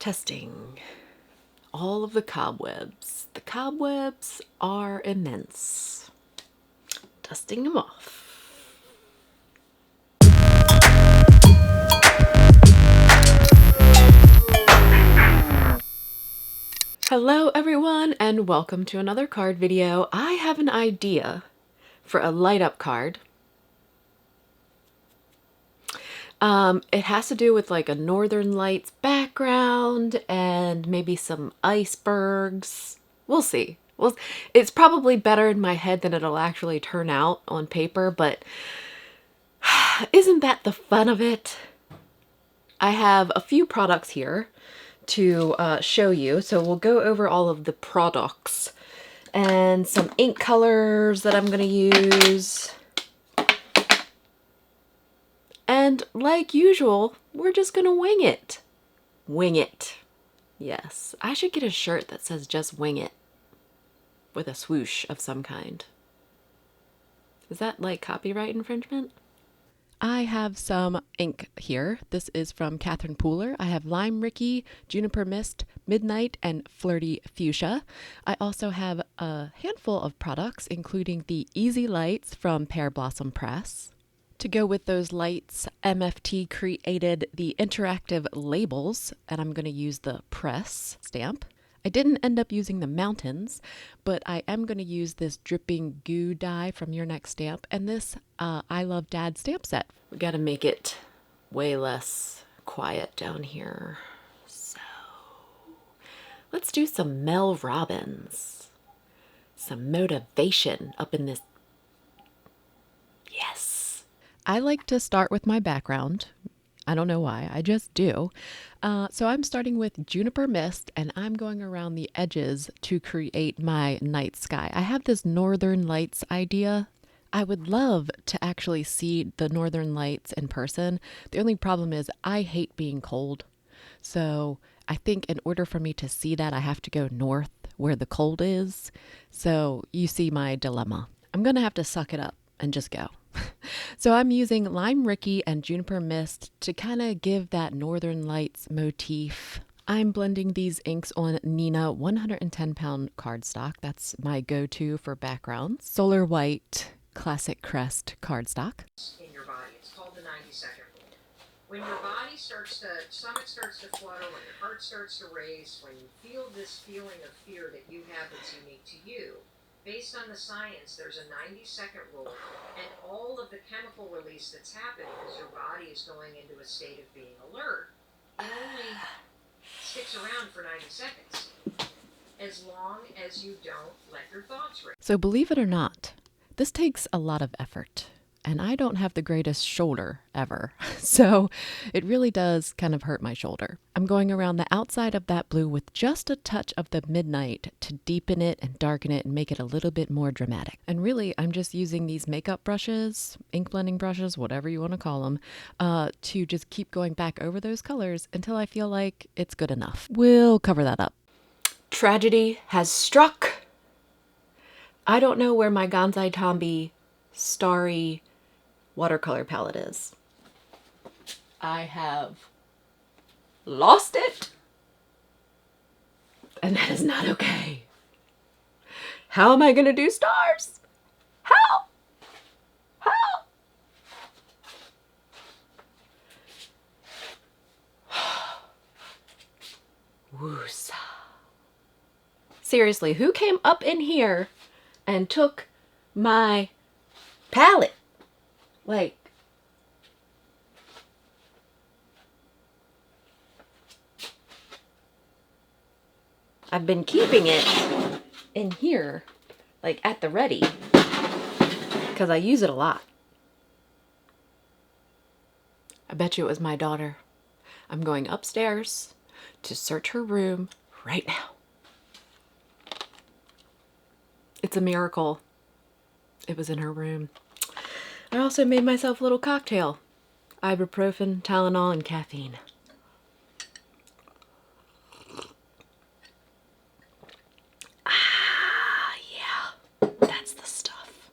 Testing all of the cobwebs. The cobwebs are immense. Dusting them off. Hello everyone and welcome to another card video. I have an idea for a light up card. It has to do with like a Northern Lights background and maybe some icebergs. We'll see. Well, it's probably better in my head than it'll actually turn out on paper, but isn't that the fun of it? I have a few products here to show you. So we'll go over all of the products and some ink colors that I'm going to use. And like usual, we're just going to wing it. Wing it. Yes, I should get a shirt that says just wing it with a swoosh of some kind. Is that like copyright infringement? I have some ink here. This is from Catherine Pooler. I have Lime Ricky, Juniper Mist, Midnight, and Flirty Fuchsia. I also have a handful of products, including the Easy Lights from Pear Blossom Press. To go with those lights, MFT created the interactive labels, and I'm going to use the press stamp. I didn't end up using the mountains, but I am going to use this dripping goo dye from Your Next Stamp and this I Love Dad stamp set. We got to make it way less quiet down here. So let's do some Mel Robbins. Some motivation up in this. Yes. I like to start with my background. I don't know why, I just do. So I'm starting with Juniper Mist and I'm going around the edges to create my night sky. I have this Northern Lights idea. I would love to actually see the Northern Lights in person. The only problem is I hate being cold. So I think in order for me to see that, I have to go north where the cold is. So you see my dilemma. I'm going to have to suck it up and just go. So I'm using Lime Ricky and Juniper Mist to kind of give that Northern Lights motif. I'm blending these inks on Nina 110-pound cardstock. That's my go-to for backgrounds. Solar White Classic Crest cardstock. In your body. It's called the 90-second rule. When your body stomach starts to flutter, when your heart starts to race, when you feel this feeling of fear that you have that's unique to you, based on the science, there's a 90-second rule, and all of the chemical release that's happening as your body is going into a state of being alert, it only sticks around for 90 seconds, as long as you don't let your thoughts race. So believe it or not, this takes a lot of effort, and I don't have the greatest shoulder ever, so it really does kind of hurt my shoulder. I'm going around the outside of that blue with just a touch of the Midnight to deepen it and darken it and make it a little bit more dramatic. And really, I'm just using these makeup brushes, ink blending brushes, whatever you want to call them, to just keep going back over those colors until I feel like it's good enough. We'll cover that up. Tragedy has struck. I don't know where my Gansai Tombi Starry watercolor palette is. I have lost it, and that is not okay. How am I gonna do stars? How? Woosa. Seriously, who came up in here and took my palette? Like, I've been keeping it in here, like at the ready, because I use it a lot. I bet you it was my daughter. I'm going upstairs to search her room right now. It's a miracle it was in her room. I also made myself a little cocktail. Ibuprofen, Tylenol, and caffeine. Ah, yeah. That's the stuff.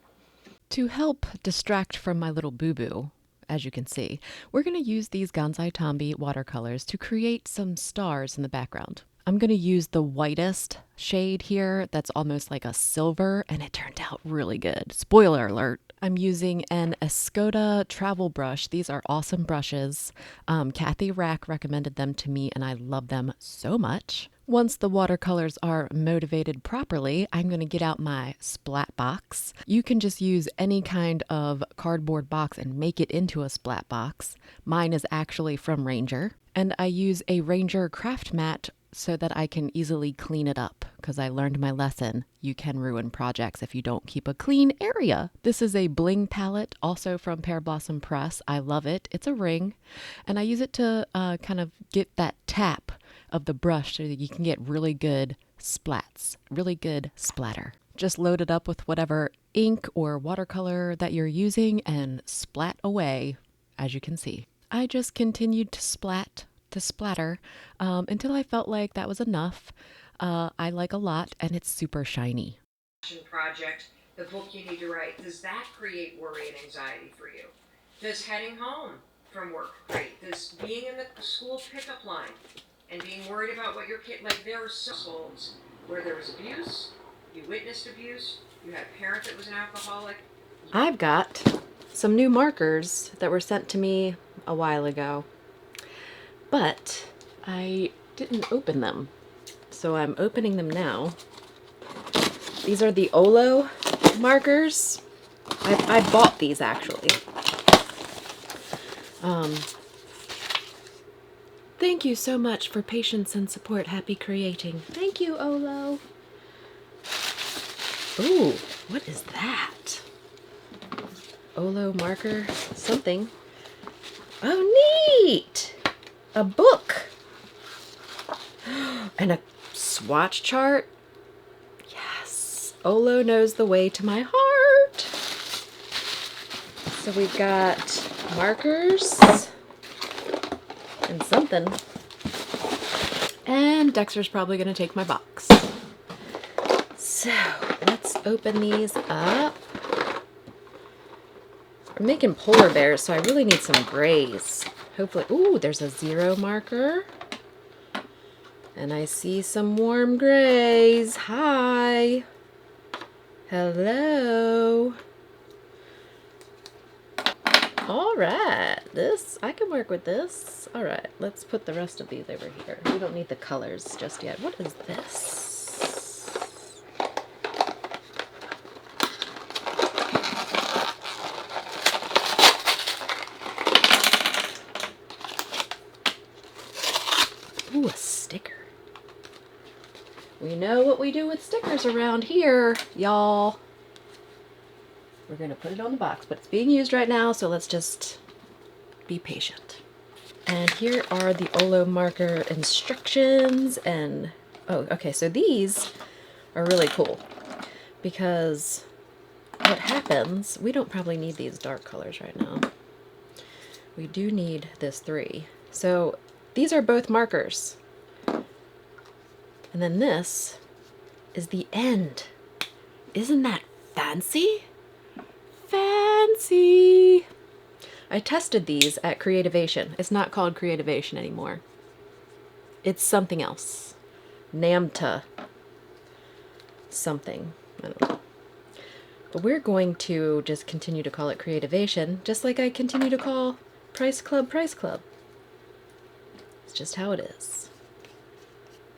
To help distract from my little boo-boo, as you can see. We're going to use these Gansai Tambi watercolors to create some stars in the background. I'm going to use the whitest shade here that's almost like a silver, and it turned out really good. Spoiler alert. I'm using an Escoda travel brush. These are awesome brushes. Kathy Rack recommended them to me, and I love them so much. Once the watercolors are motivated properly, I'm going to get out my splat box. You can just use any kind of cardboard box and make it into a splat box. Mine is actually from Ranger. And I use a Ranger craft mat so that I can easily clean it up, because I learned my lesson. You can ruin projects if you don't keep a clean area. This is a bling palette, also from Pear Blossom Press. I love it. It's a ring, and I use it to kind of get that tap of the brush so that you can get really good splats, really good splatter. Just load it up with whatever ink or watercolor that you're using and splat away, as you can see. I just continued to splatter until I felt like that was enough. I like a lot, and it's super shiny. Project, the book you need to write, does that create worry and anxiety for you? Does heading home from work create? Does being in the school pickup line and being worried about what your kid, like there are some households where there was abuse, you witnessed abuse, you had a parent that was an alcoholic. I've got some new markers that were sent to me a while ago, but I didn't open them, so I'm opening them now. These are the Olo markers. I bought these actually. Thank you so much for patience and support. Happy creating. Thank you, Olo. Ooh, what is that? Olo marker something. Oh, neat! A book! And a swatch chart. Yes. Olo knows the way to my heart. So we've got markers and something. And Dexter's probably going to take my box. So let's open these up. I'm making polar bears, so I really need some grays. Hopefully, ooh, there's a 0 marker. And I see some warm grays. Hi. Hello. All right, I can work with this. All right, let's put the rest of these over here. We don't need the colors just yet. What is this? Ooh, a sticker. We know what we do with stickers around here, y'all. We're going to put it on the box, but it's being used right now, so let's just be patient. And here are the Olo marker instructions. And, oh, okay, so these are really cool because what happens, we don't probably need these dark colors right now. We do need this 3. So these are both markers. And then this is the end. Isn't that fancy? Fancy! I tested these at Creativation. It's not called Creativation anymore. It's something else. Namta. Something. I don't know. But we're going to just continue to call it Creativation, just like I continue to call Price Club Price Club. It's just how it is.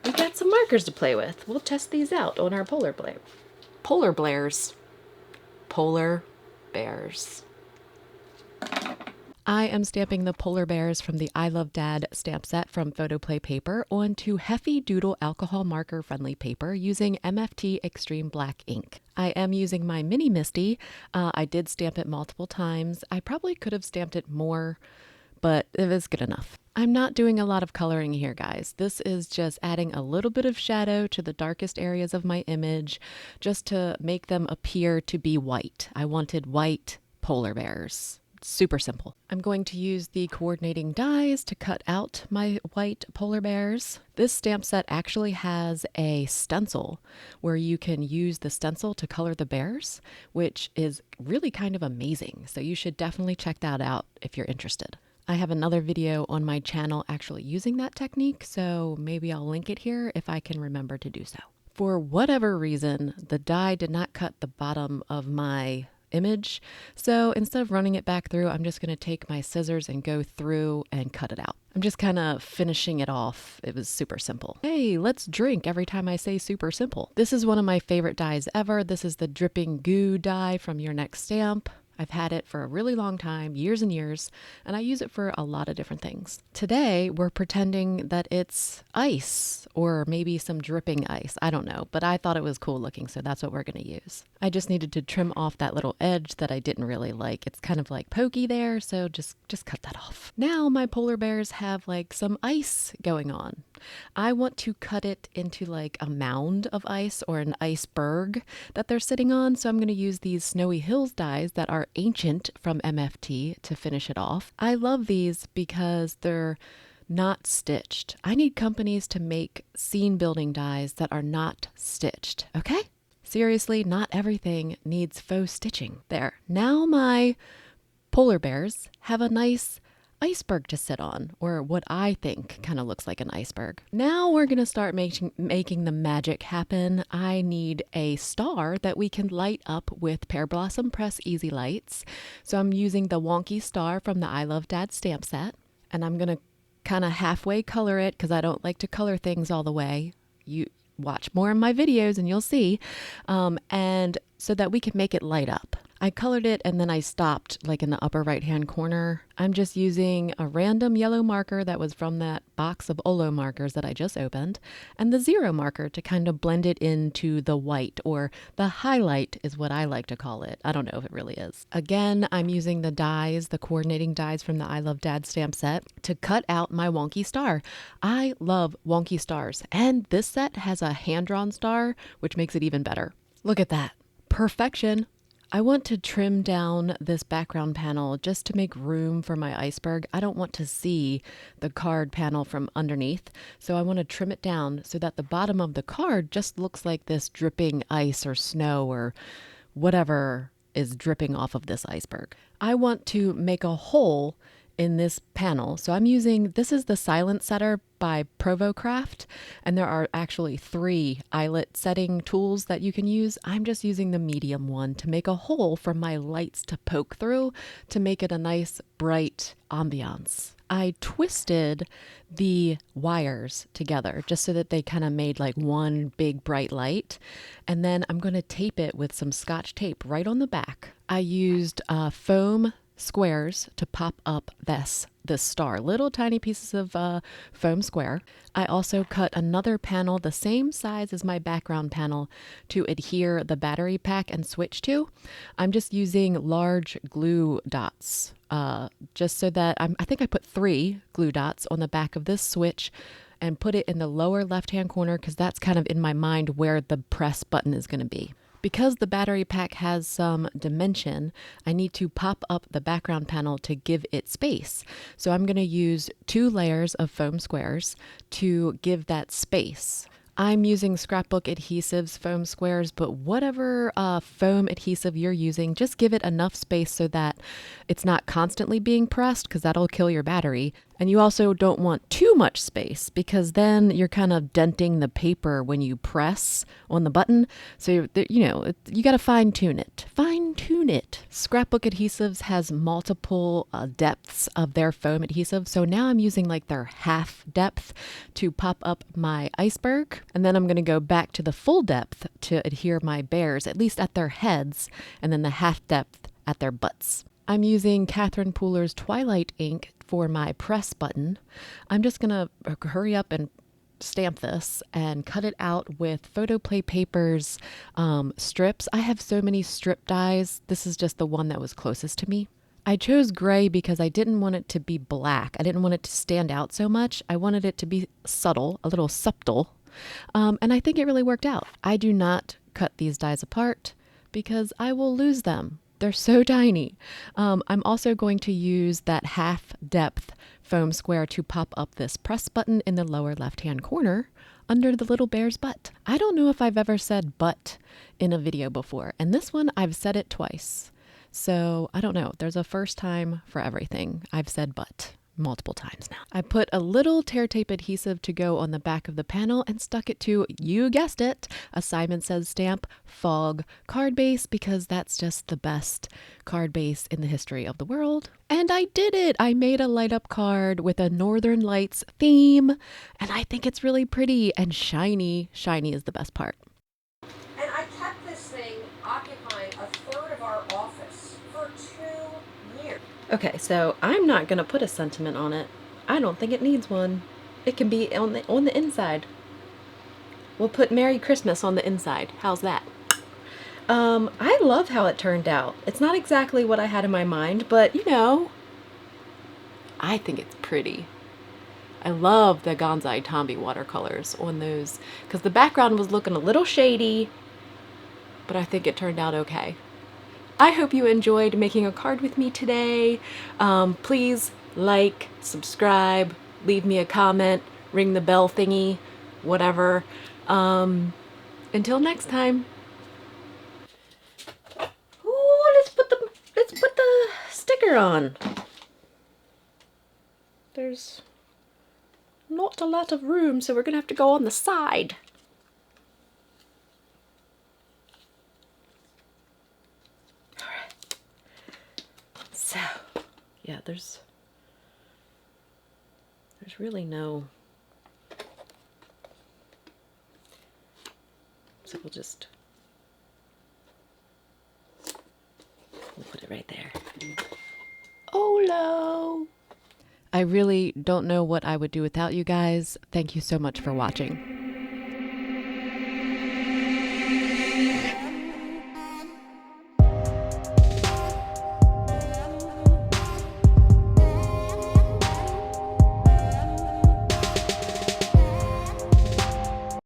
We've got some markers to play with. We'll test these out on our polar bears. Polar bears. I am stamping the polar bears from the I Love Dad stamp set from Photoplay paper onto Heffy Doodle alcohol marker friendly paper using MFT Extreme Black ink. I am using my Mini Misty. I did stamp it multiple times. I probably could have stamped it more, but it was good enough. I'm not doing a lot of coloring here, guys. This is just adding a little bit of shadow to the darkest areas of my image just to make them appear to be white. I wanted white polar bears. Super simple. I'm going to use the coordinating dies to cut out my white polar bears. This stamp set actually has a stencil where you can use the stencil to color the bears, which is really kind of amazing. So you should definitely check that out if you're interested. I have another video on my channel actually using that technique, so maybe I'll link it here if I can remember to do so. For whatever reason, the die did not cut the bottom of my image. So instead of running it back through, I'm just going to take my scissors and go through and cut it out. I'm just kind of finishing it off. It was super simple. Hey, let's drink every time I say super simple. This is one of my favorite dies ever. This is the dripping goo die from Your Next Stamp. I've had it for a really long time, years and years, and I use it for a lot of different things. Today, we're pretending that it's ice, or maybe some dripping ice. I don't know, but I thought it was cool looking, so that's what we're going to use. I just needed to trim off that little edge that I didn't really like. It's kind of like pokey there, so just cut that off. Now my polar bears have like some ice going on. I want to cut it into like a mound of ice or an iceberg that they're sitting on. So I'm going to use these Snowy Hills dies that are ancient from MFT to finish it off. I love these because they're not stitched. I need companies to make scene building dies that are not stitched. Okay? Seriously, not everything needs faux stitching. There. Now my polar bears have a nice iceberg to sit on, or what I think kind of looks like an iceberg. Now we're going to start making the magic happen. I need a star that we can light up with Pear Blossom Press Easy Lights. So I'm using the wonky star from the I Love Dad stamp set, and I'm going to kind of halfway color it because I don't like to color things all the way. You watch more of my videos and you'll see, and so that we can make it light up. I colored it and then I stopped like in the upper right hand corner. I'm just using a random yellow marker that was from that box of Olo markers that I just opened, and the zero marker to kind of blend it into the white, or the highlight is what I like to call it. I don't know if it really is. Again, I'm using the dies, the coordinating dies from the I Love Dad stamp set to cut out my wonky star. I love wonky stars, and this set has a hand-drawn star, which makes it even better. Look at that. Perfection. I want to trim down this background panel just to make room for my iceberg. I don't want to see the card panel from underneath, so I want to trim it down so that the bottom of the card just looks like this dripping ice or snow or whatever is dripping off of this iceberg. I want to make a hole in this panel. So I'm using, this is the Silent Setter by Provocraft, and there are actually 3 eyelet setting tools that you can use. I'm just using the medium one to make a hole for my lights to poke through to make it a nice bright ambiance. I twisted the wires together just so that they kind of made like one big bright light, and then I'm going to tape it with some Scotch tape right on the back. I used foam squares to pop up this star, little tiny pieces of foam square. I also cut another panel the same size as my background panel to adhere the battery pack and switch to. I'm just using large glue dots, just so that I think I put 3 glue dots on the back of this switch and put it in the lower left-hand corner because that's kind of in my mind where the press button is going to be. Because the battery pack has some dimension, I need to pop up the background panel to give it space. So I'm going to use 2 layers of foam squares to give that space. I'm using scrapbook adhesives foam squares, but whatever foam adhesive you're using, just give it enough space so that it's not constantly being pressed because that'll kill your battery. And you also don't want too much space because then you're kind of denting the paper when you press on the button. So, you got to fine tune it. Fine tune it. Scrapbook Adhesives has multiple depths of their foam adhesive. So now I'm using like their half depth to pop up my iceberg. And then I'm going to go back to the full depth to adhere my bears, at least at their heads, and then the half depth at their butts. I'm using Catherine Pooler's Twilight ink for my press button. I'm just going to hurry up and stamp this and cut it out with Photoplay Paper's strips. I have so many strip dies. This is just the one that was closest to me. I chose gray because I didn't want it to be black. I didn't want it to stand out so much. I wanted it to be subtle, a little subtle. And I think it really worked out. I do not cut these dies apart because I will lose them. They're so tiny. I'm also going to use that half depth foam square to pop up this press button in the lower left-hand corner under the little bear's butt. I don't know if I've ever said butt in a video before, and this one I've said it twice. So I don't know. There's a first time for everything. I've said butt multiple times now. I put a little tear tape adhesive to go on the back of the panel and stuck it to, you guessed it, a Simon Says stamp fog card base, because that's just the best card base in the history of the world. And I did it! I made a light up card with a Northern Lights theme, and I think it's really pretty and shiny. Shiny is the best part. And I kept this thing occupying a third of our office for 2 years. Okay, so I'm not gonna put a sentiment on it. I don't think it needs one. It can be on the inside. We'll put Merry Christmas on the inside. How's that? I love how it turned out. It's not exactly what I had in my mind, but you know, I think it's pretty. I love the Gonzai Tombi watercolors on those, because the background was looking a little shady, but I think it turned out okay. I hope you enjoyed making a card with me today. Please like, subscribe, leave me a comment, ring the bell thingy, whatever. Until next time. Ooh, let's put the sticker on. There's not a lot of room, so we're gonna have to go on the side. So, yeah, there's really no, so we'll put it right there. Olo! I really don't know what I would do without you guys. Thank you so much for watching.